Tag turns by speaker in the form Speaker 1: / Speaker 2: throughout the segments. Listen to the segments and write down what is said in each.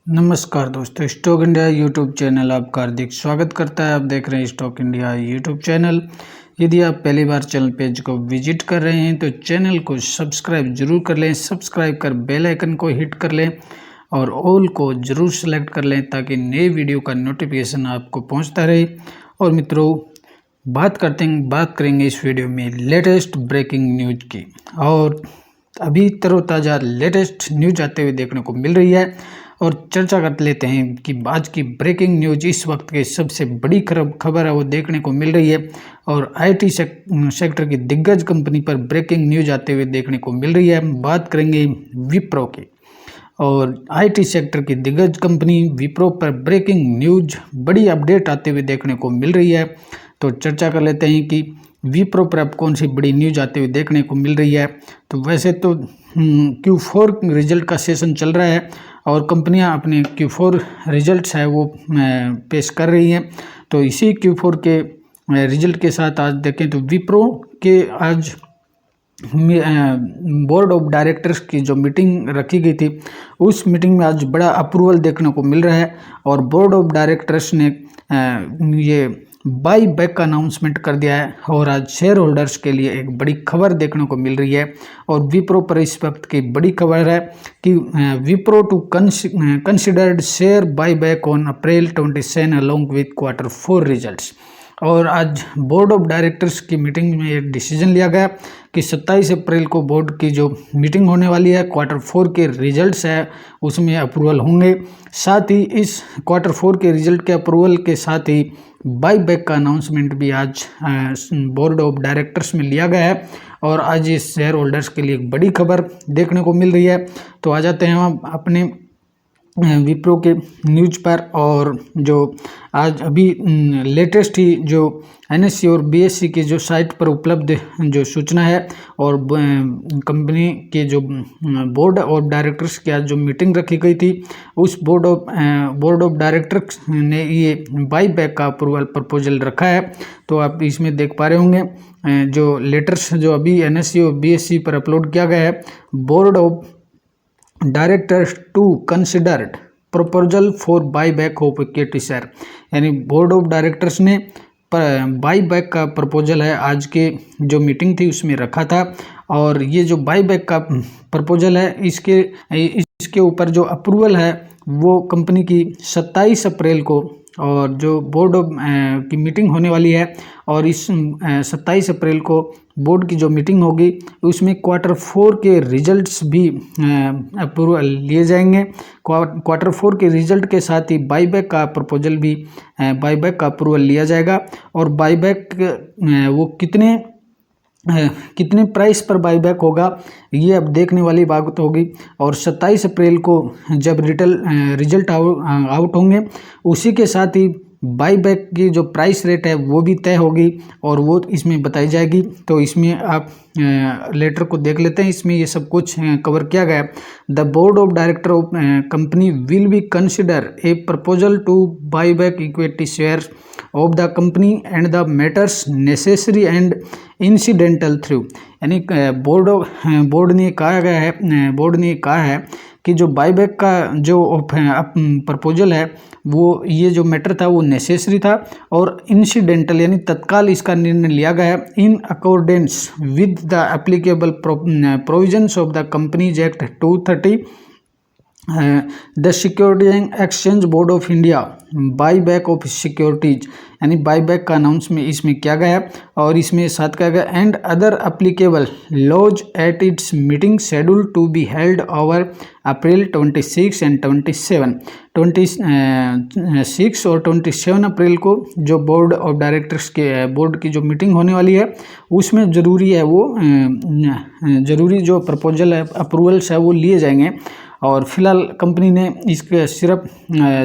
Speaker 1: नमस्कार दोस्तों, stock India YouTube channel आपका हार्दिक स्वागत करता है। आप देख रहे हैं स्टॉक इंडिया यूट्यूब चैनल। यदि आप पहली बार चैनल पेज को विजिट कर रहे हैं तो चैनल को सब्सक्राइब जरूर कर लें। सब्सक्राइब कर बेल आइकन को हिट कर लें और ऑल को जरूर सेलेक्ट कर लें ताकि नए वीडियो का नोटिफिकेशन आपको पहुँचता रहे। और मित्रों, बात करेंगे इस वीडियो में लेटेस्ट ब्रेकिंग न्यूज की। और अभी तरोताज़ा लेटेस्ट न्यूज आते हुए देखने को मिल रही है और चर्चा कर लेते हैं कि आज की ब्रेकिंग न्यूज इस वक्त की सबसे बड़ी खबर है वो देखने को मिल रही है। और आईटी सेक्टर की दिग्गज कंपनी पर ब्रेकिंग न्यूज आते हुए देखने को मिल रही है। बात करेंगे विप्रो की। और आईटी सेक्टर की दिग्गज कंपनी विप्रो पर ब्रेकिंग न्यूज बड़ी अपडेट आते हुए देखने को मिल रही है। तो चर्चा कर लेते हैं कि विप्रो पर अब कौन सी बड़ी न्यूज आते हुए देखने को मिल रही है। तो वैसे तो Q4 रिजल्ट का सेशन चल रहा है और कंपनियां अपने Q4 रिजल्ट्स है वो पेश कर रही हैं। तो इसी Q4 के रिजल्ट के साथ आज देखें तो विप्रो के आज बोर्ड ऑफ डायरेक्टर्स की जो मीटिंग रखी गई थी उस मीटिंग में आज बड़ा अप्रूवल देखने को मिल रहा है। और बोर्ड ऑफ डायरेक्टर्स ने ये बाई बैक का अनाउंसमेंट कर दिया है। और आज शेयर होल्डर्स के लिए एक बड़ी खबर देखने को मिल रही है। और विप्रो पर इस वक्त की बड़ी खबर है कि Wipro to considered share buy back on April 27 along with Q4 results. और आज बोर्ड ऑफ डायरेक्टर्स की मीटिंग में एक डिसीजन लिया गया कि 27 अप्रैल को बोर्ड की जो मीटिंग होने वाली है Q4 के रिजल्ट्स है उसमें अप्रूवल होंगे। साथ ही इस Q4 के रिजल्ट के अप्रूवल के साथ ही बाई बैक का अनाउंसमेंट भी आज बोर्ड ऑफ डायरेक्टर्स में लिया गया है। और आज इस शेयर होल्डर्स के लिए एक बड़ी खबर देखने को मिल रही है। तो आ जाते हैं हम अपने विप्रो के न्यूज पर। और जो आज अभी लेटेस्ट ही जो NSE और BSE की जो साइट पर उपलब्ध जो सूचना है और कंपनी के जो बोर्ड ऑफ डायरेक्टर्स की आज जो मीटिंग रखी गई थी उस बोर्ड ऑफ डायरेक्टर्स ने ये बाई बैक का अप्रूवल प्रपोजल रखा है। तो आप इसमें देख पा रहे होंगे जो लेटर्स जो अभी NSE और BSE पर अपलोड किया गया है। Board of directors to considered proposal for buy back of equity share, यानी बोर्ड ऑफ डायरेक्टर्स ने बाई बैक का प्रपोजल है आज के जो मीटिंग थी उसमें रखा था। और ये जो बाई बैक का प्रपोजल है इसके ऊपर जो अप्रूवल है वो कंपनी की 27 अप्रैल को और जो बोर्ड ऑफ की मीटिंग होने वाली है। और इस 27 अप्रैल को बोर्ड की जो मीटिंग होगी उसमें Q4 के रिजल्ट्स भी अप्रूवल लिए जाएंगे। Q4 के रिजल्ट के साथ ही बाईबैक का प्रपोजल भी बाईबैक का अप्रूवल लिया जाएगा। और बाईबैक वो कितने प्राइस पर बाईबैक होगा ये अब देखने वाली बात होगी। और 27 अप्रैल को जब रिजल्ट आउट होंगे उसी के साथ ही बाईबैक की जो प्राइस रेट है वो भी तय होगी और वो इसमें बताई जाएगी। तो इसमें आप लेटर को देख लेते हैं, इसमें ये सब कुछ कवर किया गया है। The board of director of company will be consider a proposal two by back equity shares of the company and the matters necessary and incidental through, यानी बोर्ड ने कहा है कि जो बाईबैक का जो प्रपोजल है वो ये जो मैटर था वो नेसेसरी था और इंसिडेंटल यानी तत्काल इसका निर्णय लिया गया है in accordance with the applicable provisions of the companies act 230 the securities exchange board of India buy back of securities, यानी बाई बैक का अनाउंसमेंट इसमें किया गया है। और इसमें साथ कहा गया and other applicable laws at its meeting schedule to be held over April 26 and 26 और 27 अप्रैल को जो बोर्ड ऑफ डायरेक्टर्स के बोर्ड की जो मीटिंग होने वाली है उसमें ज़रूरी है वो ज़रूरी जो प्रपोजल है अप्रूवल्स है वो लिए जाएंगे। और फिलहाल कंपनी ने इसके सिर्फ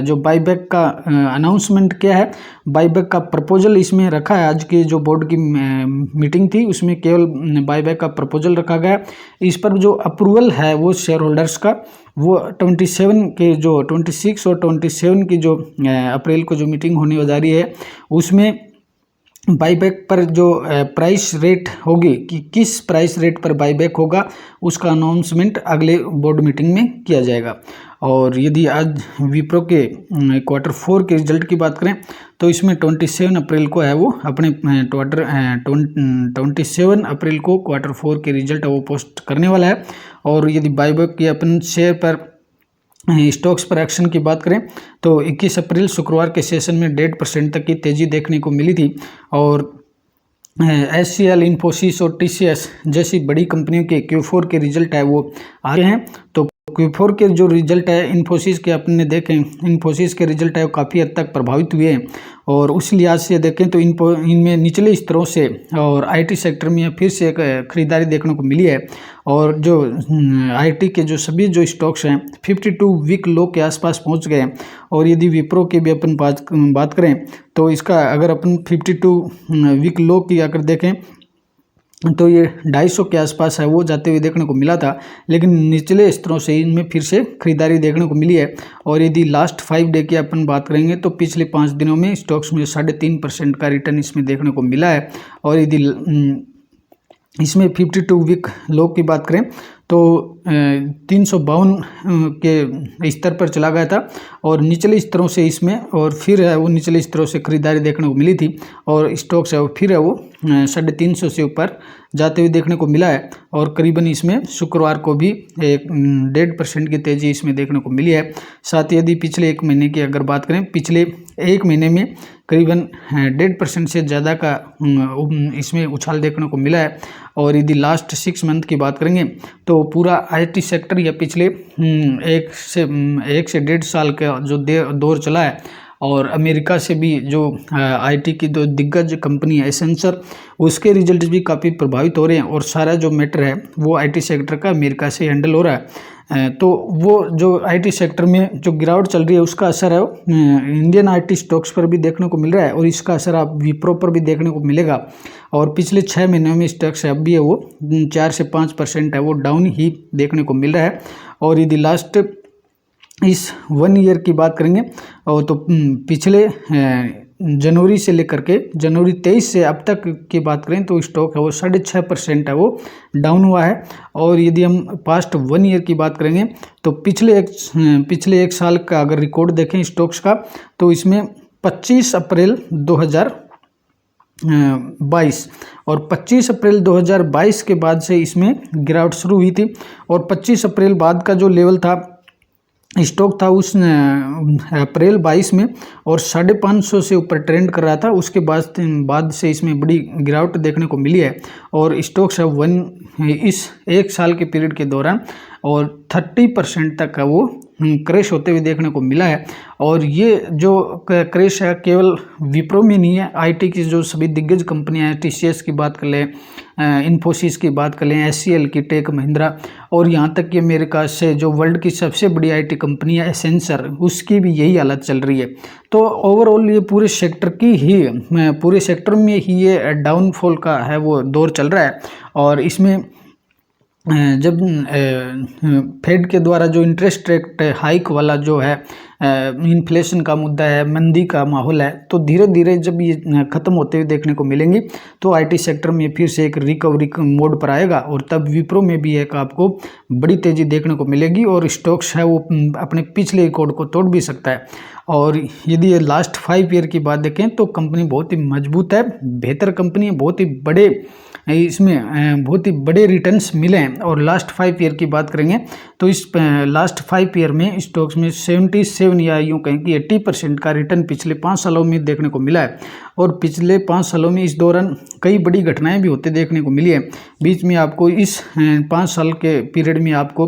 Speaker 1: जो बाईबैक का अनाउंसमेंट किया है, बाईबैक का प्रपोजल इसमें रखा है। आज की जो बोर्ड की मीटिंग थी उसमें केवल बाईबैक का प्रपोजल रखा गया। इस पर जो अप्रूवल है वो शेयर होल्डर्स का वो 26 और 27 की जो अप्रैल को जो मीटिंग होने जा रही है उसमें बाईबैक पर जो प्राइस रेट होगी कि किस प्राइस रेट पर बाईबैक होगा उसका अनाउंसमेंट अगले बोर्ड मीटिंग में किया जाएगा। और यदि आज विप्रो के Q4 के रिजल्ट की बात करें तो इसमें 27 अप्रैल को है वो अपने 27 अप्रैल को Q4 के रिजल्ट वो पोस्ट करने वाला है। और यदि बायबैक की अपन शेयर पर स्टॉक्स पर एक्शन की बात करें तो 21 अप्रैल शुक्रवार के सेशन में 1.5% तक की तेजी देखने को मिली थी। और HCL, इन्फोसिस और TCS जैसी बड़ी कंपनियों के Q4 के रिजल्ट है वो आ रहे हैं। तो Q4 के जो रिजल्ट है इन्फोसिस के अपने देखें, इन्फोसिस के रिजल्ट है वो काफ़ी हद तक प्रभावित हुए हैं। और उस लिहाज से देखें तो इनमें निचले स्तरों से और IT सेक्टर में फिर से एक खरीदारी देखने को मिली है। और जो IT के जो सभी जो स्टॉक्स हैं 52 वीक लो के आसपास पहुंच गए हैं। और यदि विप्रो की भी अपन बात करें तो इसका अगर अपन 52 वीक लो की अगर देखें तो ये 250 के आसपास है वो जाते हुए देखने को मिला था, लेकिन निचले स्तरों से इनमें फिर से खरीदारी देखने को मिली है। और यदि लास्ट 5 डे की अपन बात करेंगे तो पिछले 5 दिनों में स्टॉक्स में 3.5% का रिटर्न इसमें देखने को मिला है। और यदि इसमें 52 वीक लो की बात करें तो 352 के स्तर पर चला गया था और निचले स्तरों से इसमें और फिर है वो निचले स्तरों से खरीदारी देखने को मिली थी। और स्टॉक्स है वो फिर है वो 350 से ऊपर जाते हुए देखने को मिला है। और करीबन इसमें शुक्रवार को भी 1.5% की तेज़ी इसमें देखने को मिली है। साथ ही यदि पिछले 1 महीने की अगर बात करें, पिछले 1 महीने में करीबन 1.5% से ज़्यादा का इसमें उछाल देखने को मिला है। और यदि लास्ट 6 मंथ की बात करेंगे तो पूरा IT सेक्टर या पिछले 1 से 1.5 साल का जो दौर चला है और अमेरिका से भी जो IT की जो दिग्गज कंपनी है एसेंचर, उसके रिजल्ट भी काफ़ी प्रभावित हो रहे हैं। और सारा जो मैटर है वो IT सेक्टर का अमेरिका से हैंडल हो रहा है। तो वो जो IT सेक्टर में जो गिरावट चल रही है उसका असर है इंडियन IT स्टॉक्स पर भी देखने को मिल रहा है और इसका असर आप विप्रो पर भी देखने को मिलेगा। और पिछले 6 महीनों में स्टॉक्स अब भी है वो 4 से 5% है वो डाउन ही देखने को मिल रहा है। और यदि लास्ट इस 1 ईयर की बात करेंगे और तो पिछले जनवरी से लेकर के जनवरी 23 से अब तक की बात करें तो स्टॉक है वो 6.5% है वो डाउन हुआ है। और यदि हम पास्ट 1 ईयर की बात करेंगे तो पिछले एक साल का अगर रिकॉर्ड देखें स्टॉक्स का तो इसमें 25 अप्रैल 2022 और 25 अप्रैल 2022 के बाद से इसमें गिरावट शुरू हुई थी। और 25 अप्रैल बाद का जो लेवल था स्टॉक था उस अप्रैल 22 में और 550 से ऊपर ट्रेंड कर रहा था। उसके बाद से इसमें बड़ी गिरावट देखने को मिली है और स्टॉक्स है इस 1 साल के पीरियड के दौरान और 30% तक का वो क्रैश होते हुए देखने को मिला है। और ये जो क्रैश है केवल विप्रो में नहीं है, IT की जो सभी दिग्गज कंपनियां हैं, TCS की बात कर लें, इन्फोसिस की बात कर लें, HCL की, टेक महिंद्रा और यहाँ तक कि अमेरिका से जो वर्ल्ड की सबसे बड़ी IT कंपनी है एसेंचर, उसकी भी यही हालत चल रही है। तो ओवरऑल ये पूरे सेक्टर में ही ये डाउनफॉल का है वो दौर चल रहा है। और इसमें जब फेड के द्वारा जो इंटरेस्ट रेट हाइक वाला जो है इन्फ्लेशन का मुद्दा है, मंदी का माहौल है, तो धीरे धीरे जब ये ख़त्म होते हुए देखने को मिलेंगी तो IT सेक्टर में फिर से एक रिकवरी मोड पर आएगा और तब विप्रो में भी एक आपको बड़ी तेज़ी देखने को मिलेगी और स्टॉक्स है वो अपने पिछले रिकॉर्ड को तोड़ भी सकता है। और यदि ये लास्ट 5 ईयर की बात देखें तो कंपनी बहुत ही मजबूत है, बेहतर कंपनी है, बहुत ही बड़े रिटर्न्स मिले हैं। और लास्ट 5 ईयर की बात करेंगे तो इस लास्ट 5 ईयर में स्टॉक्स में 77 या यूँ कहें कि 80% का रिटर्न पिछले 5 सालों में देखने को मिला है। और पिछले 5 सालों में इस दौरान कई बड़ी घटनाएं भी होते देखने को मिली है। बीच में आपको इस 5 साल के पीरियड में आपको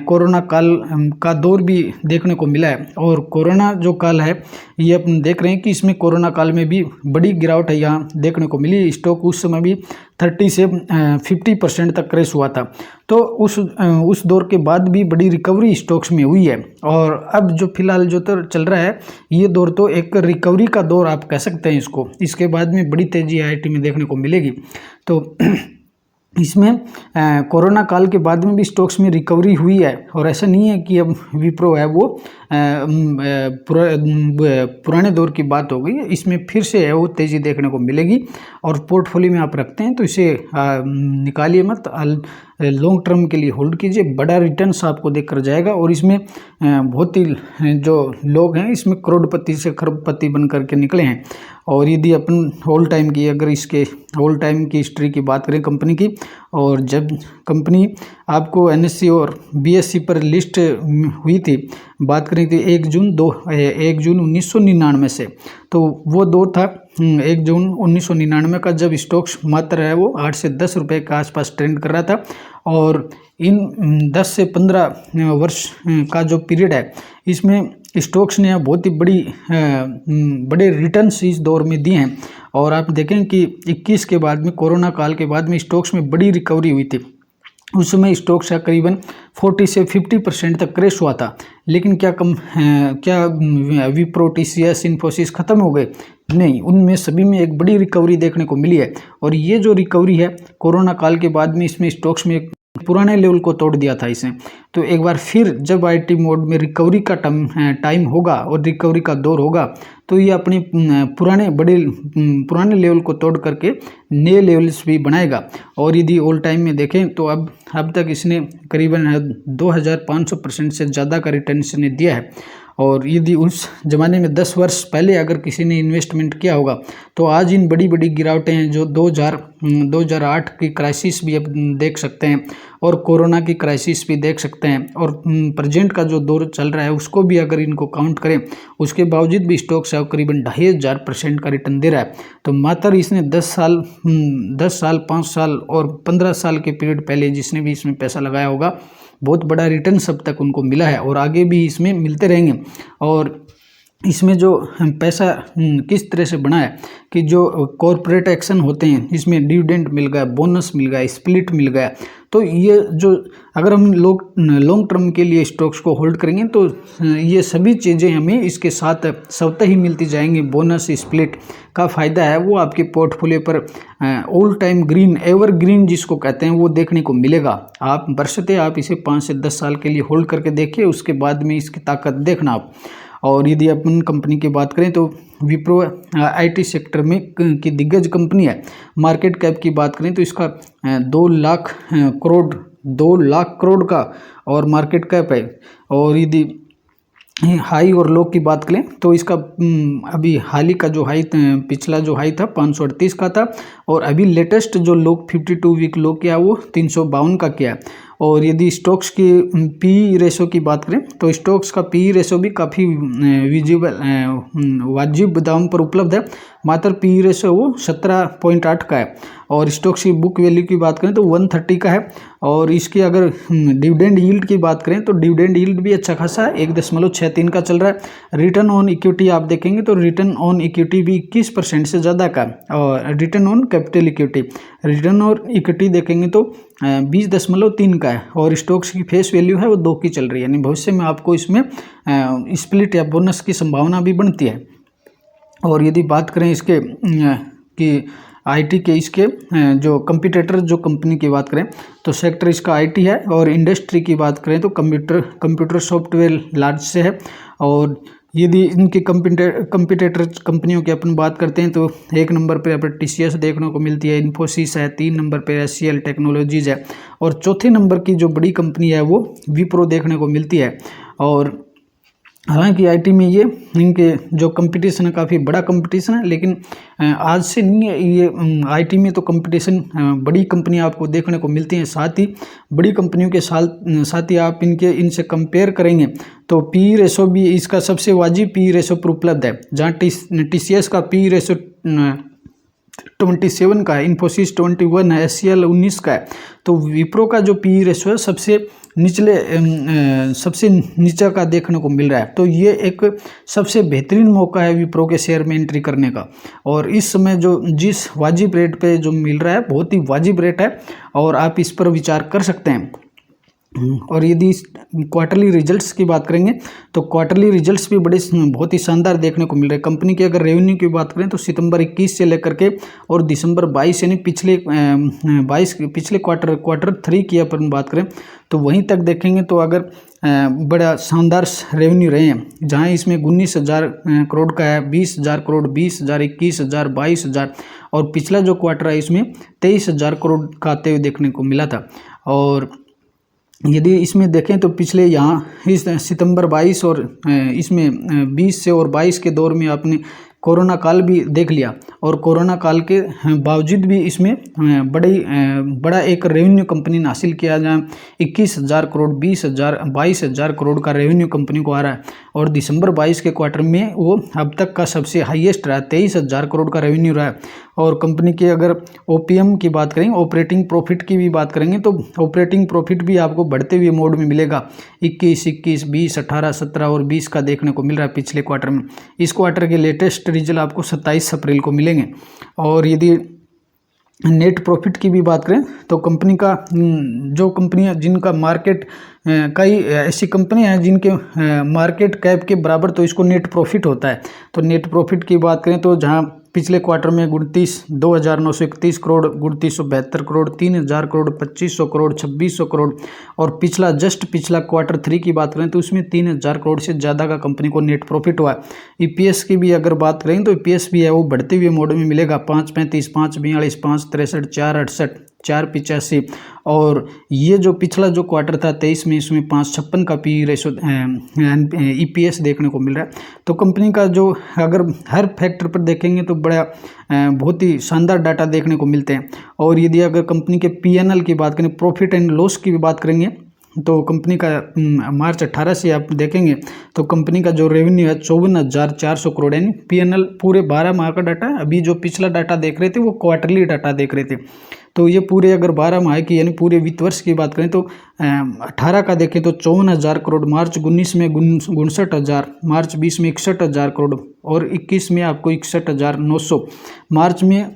Speaker 1: कोरोना काल का दौर भी देखने को मिला है। और कोरोना जो काल है ये अपन देख रहे हैं कि इसमें कोरोना काल में भी बड़ी गिरावट है यहाँ देखने को मिली। स्टॉक उस समय भी 30 से 50% तक क्रैश हुआ था। तो उस दौर के बाद भी बड़ी रिकवरी स्टॉक्स में हुई है। और अब जो फिलहाल जो तो चल रहा है ये दौर तो एक रिकवरी का दौर आप कह सकते हैं इसको। इसके बाद में बड़ी तेजी IT में देखने को मिलेगी। तो इसमें कोरोना काल के बाद में भी स्टॉक्स में रिकवरी हुई है और ऐसा नहीं है कि अब विप्रो है वो पुराने दौर की बात हो गई। इसमें फिर से है वो तेज़ी देखने को मिलेगी। और पोर्टफोलियो में आप रखते हैं तो इसे निकालिए मत, लॉन्ग टर्म के लिए होल्ड कीजिए, बड़ा रिटर्न्स आपको देकर जाएगा। और इसमें बहुत ही जो लोग हैं इसमें करोड़पति से खरबपति बन करके निकले हैं। और यदि अपन ऑल टाइम की, अगर इसके ऑल टाइम की हिस्ट्री की बात करें कंपनी की, और जब कंपनी आपको NSE और BSE पर लिस्ट हुई थी, बात करें थी 1 जून 1999 से, तो वो दौर था 1 जून 1999 का, जब स्टॉक्स मात्र है वो 8 से 10 रुपये के आसपास ट्रेंड कर रहा था। और इन 10 से 15 वर्ष का जो पीरियड है इसमें स्टॉक्स ने बहुत ही बड़े रिटर्न्स इस दौर में दिए हैं। और आप देखें कि 21 के बाद में, कोरोना काल के बाद में स्टॉक्स में बड़ी रिकवरी हुई थी। उस समय स्टॉक्स का करीबन 40 से 50% तक क्रैश हुआ था। लेकिन क्या विप्रो, TCS, इन्फोसिस ख़त्म हो गए? नहीं, उनमें सभी में एक बड़ी रिकवरी देखने को मिली है। और ये जो रिकवरी है कोरोना काल के बाद में, इसमें स्टॉक्स में एक पुराने लेवल को तोड़ दिया था इसने। तो एक बार फिर जब IT मोड में रिकवरी का टाइम होगा और रिकवरी का दौर होगा, तो ये अपने पुराने लेवल को तोड़ करके नए लेवल्स भी बनाएगा। और यदि ऑल टाइम में देखें तो अब तक इसने करीबन 2500% से ज़्यादा का रिटर्न इसने दिया है। और यदि उस ज़माने में 10 वर्ष पहले अगर किसी ने इन्वेस्टमेंट किया होगा, तो आज इन बड़ी बड़ी गिरावटें हैं, जो 2008 की क्राइसिस भी अब देख सकते हैं, और कोरोना की क्राइसिस भी देख सकते हैं, और प्रेजेंट का जो दौर चल रहा है उसको भी अगर इनको काउंट करें, उसके बावजूद भी स्टॉक्स है करीबन 2500% का रिटर्न दे रहा है। तो मात्र इसने 10 साल, 5 साल और 15 साल के पीरियड पहले जिसने भी इसमें पैसा लगाया होगा, बहुत बड़ा रिटर्न सब तक उनको मिला है और आगे भी इसमें मिलते रहेंगे। और इसमें जो पैसा किस तरह से बना है कि जो कॉरपोरेट एक्शन होते हैं इसमें डिविडेंड मिल गया, बोनस मिल गया, स्प्लिट मिल गया। तो ये जो अगर हम लॉन्ग टर्म के लिए स्टॉक्स को होल्ड करेंगे तो ये सभी चीज़ें हमें इसके साथ स्वतः ही मिलती जाएंगी। बोनस, स्प्लिट का फ़ायदा है वो आपके पोर्टफोलियो पर all time green, ever green जिसको कहते हैं, वो देखने को मिलेगा। आप बरसते आप इसे 5 से 10 साल के लिए होल्ड करके देखिए, उसके बाद में इसकी ताकत देखना आप। और यदि अपन कंपनी की बात करें तो विप्रो IT सेक्टर में की दिग्गज कंपनी है। मार्केट कैप की बात करें तो इसका 2 लाख करोड़ का और मार्केट कैप है। और यदि हाई और लो की बात करें तो इसका अभी हाल ही का जो हाई, पिछला जो हाई था 538 का था, और अभी लेटेस्ट जो लो 52 वीक लो किया वो 352 का किया। और यदि स्टॉक्स की PE रेशो की बात करें तो स्टॉक्स का PE रेशो भी काफ़ी वाजिब दाम पर उपलब्ध है। मात्र PE रेशो वो 17.8 का है। और स्टॉक्स की बुक वैल्यू की बात करें तो 130 का है। और इसकी अगर डिविडेंड यील्ड की बात करें तो डिविडेंड यील्ड भी अच्छा खासा है, 1.63 का चल रहा है। रिटर्न ऑन इक्विटी आप देखेंगे तो रिटर्न ऑन इक्विटी भी 21% से ज़्यादा का। और return on capital equity, return on equity देखेंगे तो 20.3 का है। और स्टॉक्स की फेस वैल्यू है वो 2 की चल रही है, यानी भविष्य में आपको इसमें स्प्लिट या बोनस की संभावना भी बनती है। और यदि बात करें इसके कि IT के इसके जो कंपटीटर जो कंपनी की बात करें तो सेक्टर इसका IT है। और इंडस्ट्री की बात करें तो कंप्यूटर सॉफ्टवेयर लार्ज से है। और यदि इनके कंपटीटर कंपनियों की अपन बात करते हैं तो 1 नंबर पे अपन TCS देखने को मिलती है, इन्फोसिस है, 3 नंबर पे HCL टेक्नोलॉजीज है, और चौथे नंबर की जो बड़ी कंपनी है वो विप्रो देखने को मिलती है। और हालांकि IT में ये इनके जो कंपटीशन है काफ़ी बड़ा कंपटीशन है, लेकिन आज से नहीं है ये IT में तो कंपटीशन बड़ी कंपनियां आपको देखने को मिलती हैं। साथ ही बड़ी कंपनियों के साथ ही आप इनसे कंपेयर करेंगे तो PE रेशो भी इसका सबसे वाजिब PE रेशो पर उपलब्ध है। जहाँ TCS का PE रेशो 27 का है, इन्फोसिस 21 है, HCL 19 का है। तो विप्रो का जो PE रेशो है सबसे नीचा का देखने को मिल रहा है। तो ये एक सबसे बेहतरीन मौका है विप्रो के शेयर में एंट्री करने का। और इस समय जो जिस वाजिब रेट पे जो मिल रहा है बहुत ही वाजिब रेट है, और आप इस पर विचार कर सकते हैं। और यदि क्वार्टरली रिजल्ट्स की बात करेंगे तो क्वार्टरली रिजल्ट्स भी बहुत ही शानदार देखने को मिल रहे हैं। कंपनी की अगर रेवेन्यू की बात करें तो सितंबर 21 से लेकर के और दिसंबर 22 यानी पिछले क्वार्टर 3 की अपन बात करें तो वहीं तक देखेंगे तो अगर बड़ा शानदार रेवेन्यू रहे हैं, जहां इसमें 19,000 करोड़ का है, 20,000 करोड़, 20,000, 21,000, 22,000, और पिछला जो क्वार्टर है इसमें 23,000 करोड़ का आते हुए देखने को मिला था। और यदि इसमें देखें तो पिछले यहाँ इस सितंबर 22 और इसमें 20 से और 22 के दौर में आपने कोरोना काल भी देख लिया, और कोरोना काल के बावजूद भी इसमें बड़ा एक रेवेन्यू कंपनी ने हासिल किया, जहाँ 21,000 करोड़ 22,000 करोड़ का रेवेन्यू कंपनी को आ रहा है। और दिसंबर 22 के क्वार्टर में वो अब तक का सबसे हाईएस्ट रहा, 23,000 करोड़ का रेवेन्यू रहा है। और कंपनी की अगर ओपीएम की बात करेंगे, ऑपरेटिंग प्रॉफिट की भी बात करेंगे, तो ऑपरेटिंग प्रॉफिट भी आपको बढ़ते हुए मोड में मिलेगा। 21, 20, 18, 17 और 20 का देखने को मिल रहा है पिछले क्वार्टर में। इस क्वार्टर के लेटेस्ट रिजल्ट आपको 27 अप्रैल को मिलेंगे। और यदि नेट प्रॉफिट की भी बात करें तो कंपनी का जो कंपनियां जिनका मार्केट कई ऐसी कंपनियां हैं जिनके मार्केट कैप के बराबर तो इसको नेट प्रॉफिट होता है। तो नेट प्रॉफिट की बात करें तो जहां पिछले क्वार्टर में 2,931 करोड़, 3,972 करोड़, 3,000 करोड़, 2,500 करोड़, 2,600 करोड़, और पिछला क्वार्टर 3 की बात करें तो उसमें 3,000 करोड़ से ज़्यादा का कंपनी को नेट प्रॉफिट हुआ है। ईपीएस की भी अगर बात करें तो ईपीएस भी है वो बढ़ते हुए मोड में मिलेगा, 5.35, 5.42, 5.63, 4.68, 4.85। और ये जो पिछला जो क्वार्टर था 23 में, इसमें 5.56 का पी रेशो ईपीएस देखने को मिल रहा है। तो कंपनी का जो अगर हर फैक्टर पर देखेंगे तो बड़ा बहुत ही शानदार डाटा देखने को मिलते हैं। और यदि अगर कंपनी के पीएनएल की बात करें, प्रॉफिट एंड लॉस की भी बात करेंगे, तो कंपनी का मार्च 18 से आप देखेंगे तो कंपनी का जो रेवेन्यू है 54,400 करोड़, यानी पीएनएल पूरे 12 माह का डाटा है। अभी जो पिछला डाटा देख रहे थे वो क्वार्टरली डाटा देख रहे थे, तो ये पूरे अगर 12 माह की यानी पूरे वित्त वर्ष की बात करें तो 18 का देखें तो 54,000 करोड़, मार्च 19 में 59,000, मार्च 20 में 61,000 करोड़, और 21 में आपको 61,900, मार्च में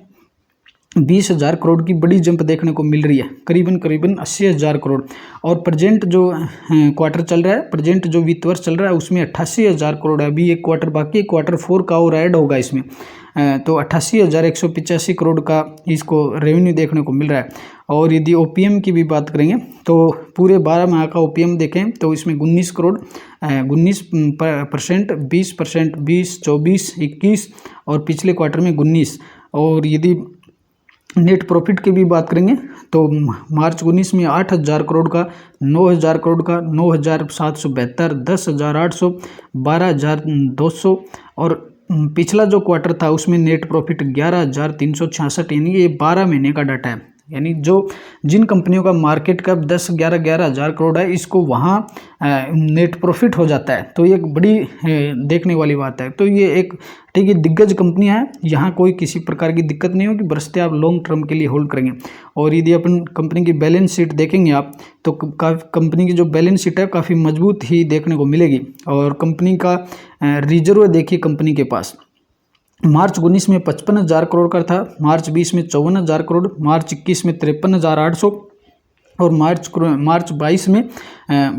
Speaker 1: 20,000 करोड़ की बड़ी जंप देखने को मिल रही है, करीबन 80,000 करोड़। और प्रेजेंट जो क्वार्टर चल रहा है, प्रेजेंट जो वित्त वर्ष चल रहा है उसमें 88,000 करोड़ है। अभी एक क्वार्टर बाकी है, क्वार्टर 4 का और ऐड होगा इसमें, तो 88,185 करोड़ का इसको रेवेन्यू देखने को मिल रहा है। और यदि ओपीएम की भी बात करेंगे तो पूरे 12 माह का ओपीएम देखें तो इसमें 19 करोड़, 19%, 20%, 20, 24, 21 और पिछले क्वार्टर में 19। और यदि नेट प्रॉफिट की भी बात करेंगे तो मार्च 19 में 8,000 करोड़ का, 9,000 करोड़ का, 9,772, 10,800, 12,200, और पिछला जो क्वार्टर था उसमें नेट प्रॉफिट 11,366, यानी ये 12 महीने का डाटा है। यानी जो जिन कंपनियों का मार्केट कैप 11,000 करोड़ है, इसको वहाँ नेट प्रॉफिट हो जाता है, तो ये एक बड़ी देखने वाली बात है। तो ये एक ठीक है दिग्गज कंपनियां हैं, यहाँ कोई किसी प्रकार की दिक्कत नहीं होगी, बरसते आप लॉन्ग टर्म के लिए होल्ड करेंगे। और यदि अपन कंपनी की बैलेंस शीट देखेंगे आप तो कंपनी की जो बैलेंस शीट है काफ़ी मजबूत ही देखने को मिलेगी। और कंपनी का रिजर्व देखिए कंपनी के पास मार्च 19 में 55,000 करोड़ का था, मार्च 20 में 54,000 करोड़, मार्च 21 में 53,800, और मार्च 22 में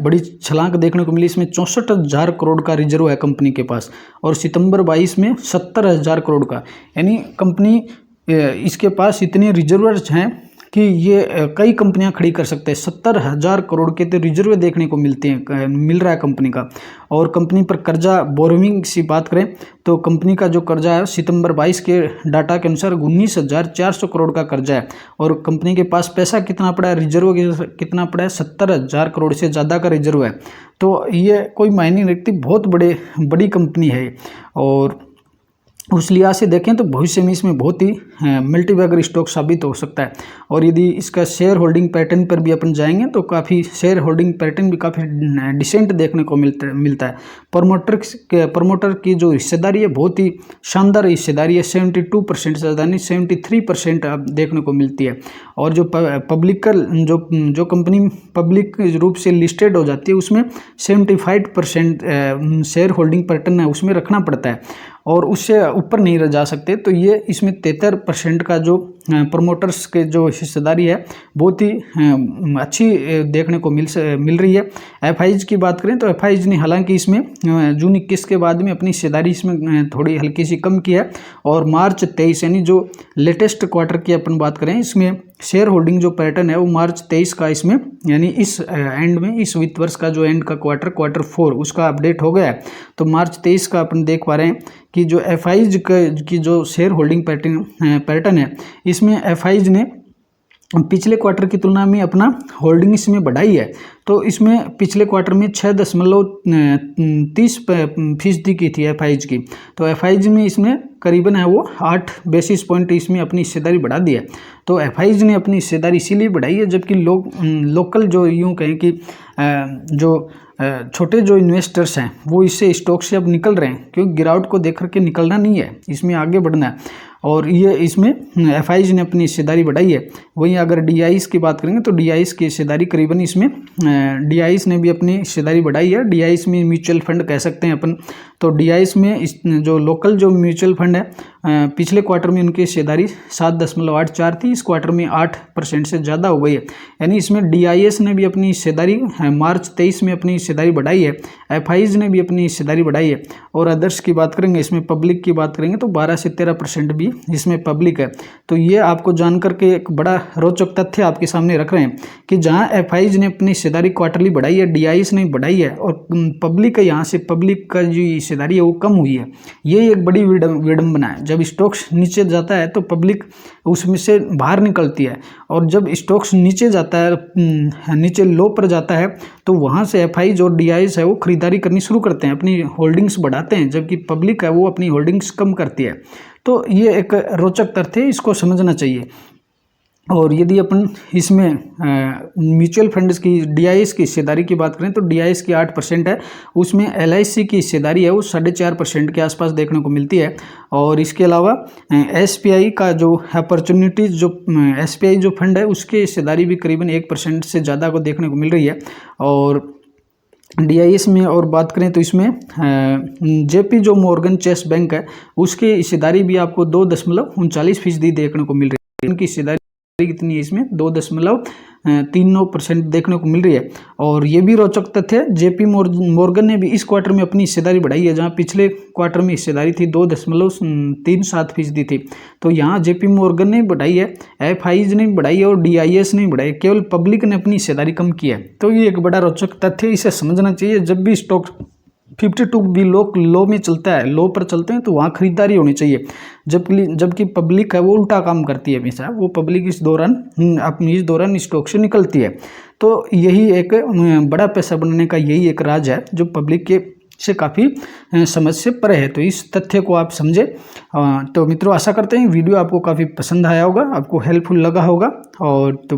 Speaker 1: बड़ी छलांग देखने को मिली, इसमें 64,000 करोड़ का रिजर्व है कंपनी के पास, और सितंबर 22 में 70,000 करोड़ का। यानी कंपनी इसके पास इतने रिजर्वर्स हैं कि ये कई कंपनियां खड़ी कर सकते हैं। 70,000 करोड़ के तो रिजर्व देखने को मिल रहा है कंपनी का। और कंपनी पर कर्जा बोरोविंग की बात करें तो कंपनी का जो कर्जा है सितंबर 22 के डाटा के अनुसार 19,400 करोड़ का कर्जा है। और कंपनी के पास पैसा कितना पड़ा है, रिजर्व कितना पड़ा है, 70,000 करोड़ से ज़्यादा का रिजर्व है। तो ये कोई मायने नहीं रखती, बहुत बड़ी कंपनी है। और उस लिहाज से देखें तो भविष्य में इसमें बहुत ही मल्टीबैगर स्टॉक साबित हो सकता है। और यदि इसका शेयर होल्डिंग पैटर्न पर भी अपन जाएंगे तो काफ़ी शेयर होल्डिंग पैटर्न भी काफ़ी डिसेंट देखने को मिलता है। प्रमोटर की जो हिस्सेदारी है बहुत ही शानदार हिस्सेदारी है, 72% से ज़्यादा नहीं 73% अब देखने को मिलती है। और जो जो कंपनी पब्लिक रूप से लिस्टेड हो जाती है उसमें 75% शेयर होल्डिंग पैटर्न है उसमें रखना पड़ता है, और उससे ऊपर नहीं रह जा सकते। तो ये इसमें 73% का जो प्रमोटर्स के जो हिस्सेदारी है बहुत ही अच्छी देखने को मिल रही है। एफआईज की बात करें तो एफआईज ने हालांकि इसमें जून 21 के बाद में अपनी हिस्सेदारी इसमें थोड़ी हल्की सी कम की है। और मार्च 23 यानी जो लेटेस्ट क्वार्टर की अपन बात करें इसमें शेयर होल्डिंग जो पैटर्न है वो मार्च 23 का इसमें यानी इस एंड में इस वित्त वर्ष का जो एंड का क्वार्टर 4 उसका अपडेट हो गया है। तो मार्च 23 का अपन देख पा रहे हैं कि जो एफआईज की जो शेयर होल्डिंग पैटर्न है इसमें एफआईज ने पिछले क्वार्टर की तुलना में अपना होल्डिंग इसमें बढ़ाई है। तो इसमें पिछले क्वार्टर में 6.30% की थी एफआईज की। तो एफआईज में इसमें करीबन है वो 8 बेसिस पॉइंट इसमें अपनी हिस्सेदारी बढ़ा दी है। तो एफआईज ने अपनी हिस्सेदारी इसीलिए बढ़ाई है, जबकि लोकल जो यूँ कहें कि जो छोटे जो इन्वेस्टर्स हैं वो इससे स्टॉक से अब निकल रहे हैं, क्योंकि गिरावट को देख करके निकलना नहीं है, इसमें आगे बढ़ना है। और ये इसमें एफआईज ने अपनी हिस्सेदारी बढ़ाई है। वहीं अगर डीआईज की बात करेंगे तो डीआईज की हिस्सेदारी करीबन इसमें डीआईज ने भी अपनी हिस्सेदारी बढ़ाई है। डीआईज में म्यूचुअल फंड कह सकते हैं अपन। तो डीआईज में जो लोकल जो म्यूचुअल फंड है पिछले क्वार्टर में उनकी हिस्सेदारी 7.84 थी, इस क्वार्टर में 8% से ज़्यादा हो गई है। यानी इसमें डीआईएस ने भी अपनी हिस्सेदारी मार्च 23 में अपनी हिस्सेदारी बढ़ाई है, एफआईज ने भी अपनी हिस्सेदारी बढ़ाई है। और अदर्स की बात करेंगे, इसमें पब्लिक की बात करेंगे तो 12 से 13% भी इसमें पब्लिक है। तो ये आपको जान करके एक बड़ा रोचक तथ्य आपके सामने रख रहे हैं कि जहाँ एफआईज ने अपनी हिस्सेदारी क्वार्टरली बढ़ाई है, डीआईएस ने बढ़ाई है, और पब्लिक है यहाँ से पब्लिक का जो हिस्सेदारी है वो कम हुई है। ये एक बड़ी विडंबना है। जब स्टॉक्स नीचे जाता है तो पब्लिक उसमें से बाहर निकलती है, और जब स्टॉक्स नीचे जाता है, नीचे लो पर जाता है, तो वहाँ से एफआईज और डीआईएस है वो खरीदारी करनी शुरू करते हैं, अपनी होल्डिंग्स बढ़ाते हैं, जबकि पब्लिक है वो अपनी होल्डिंग्स कम करती है। तो ये एक रोचक तथ्य है, इसको समझना चाहिए। और यदि अपन इसमें म्यूचुअल फंड्स की डीआईएस की हिस्सेदारी की बात करें तो डीआईएस की 8% है, उसमें एलआईसी की हिस्सेदारी है वो 4.5% के आसपास देखने को मिलती है। और इसके अलावा एसपीआई का जो अपॉर्चुनिटीज जो एसपीआई जो फंड है उसकी हिस्सेदारी भी करीबन 1% से ज़्यादा को देखने को मिल रही है। और डीआईएस में और बात करें तो इसमें जेपी जो मॉर्गन चेस बैंक है उसकी हिस्सेदारी भी आपको 2.39% देखने को मिल रही है। इनकी हिस्सेदारी कितनी है इसमें 2.39% देखने को मिल रही है। और ये भी रोचक तथ्य है, जेपी मॉर्गन ने भी इस क्वार्टर में अपनी हिस्सेदारी बढ़ाई है, जहां पिछले क्वार्टर में हिस्सेदारी थी 2.37% थी। तो यहाँ जेपी मॉर्गन ने बढ़ाई है, एफआईज ने बढ़ाई है और डीआईएस ने बढ़ाई, केवल पब्लिक ने अपनी हिस्सेदारी कम की है। तो ये एक बड़ा रोचक तथ्य, इसे समझना चाहिए। जब भी स्टॉक 52 भी लो में चलता है, लो पर चलते हैं, तो वहाँ खरीदारी होनी चाहिए। जबकि पब्लिक है वो उल्टा काम करती है हमेशा, वो पब्लिक इस दौरान स्टॉक से निकलती है। तो यही एक बड़ा पैसा बनाने का यही एक राज है जो पब्लिक के से काफ़ी समझ से परे है। तो इस तथ्य को आप समझे। तो मित्रों, आशा करते हैं वीडियो आपको काफ़ी पसंद आया होगा, आपको हेल्पफुल लगा होगा। और तो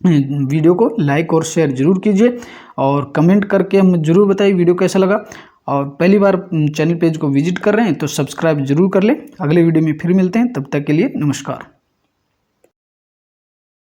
Speaker 1: वीडियो को लाइक और शेयर जरूर कीजिए, और कमेंट करके हमें ज़रूर बताइए वीडियो कैसा लगा। और पहली बार चैनल पेज को विजिट कर रहे हैं तो सब्सक्राइब जरूर कर लें। अगले वीडियो में फिर मिलते हैं, तब तक के लिए नमस्कार।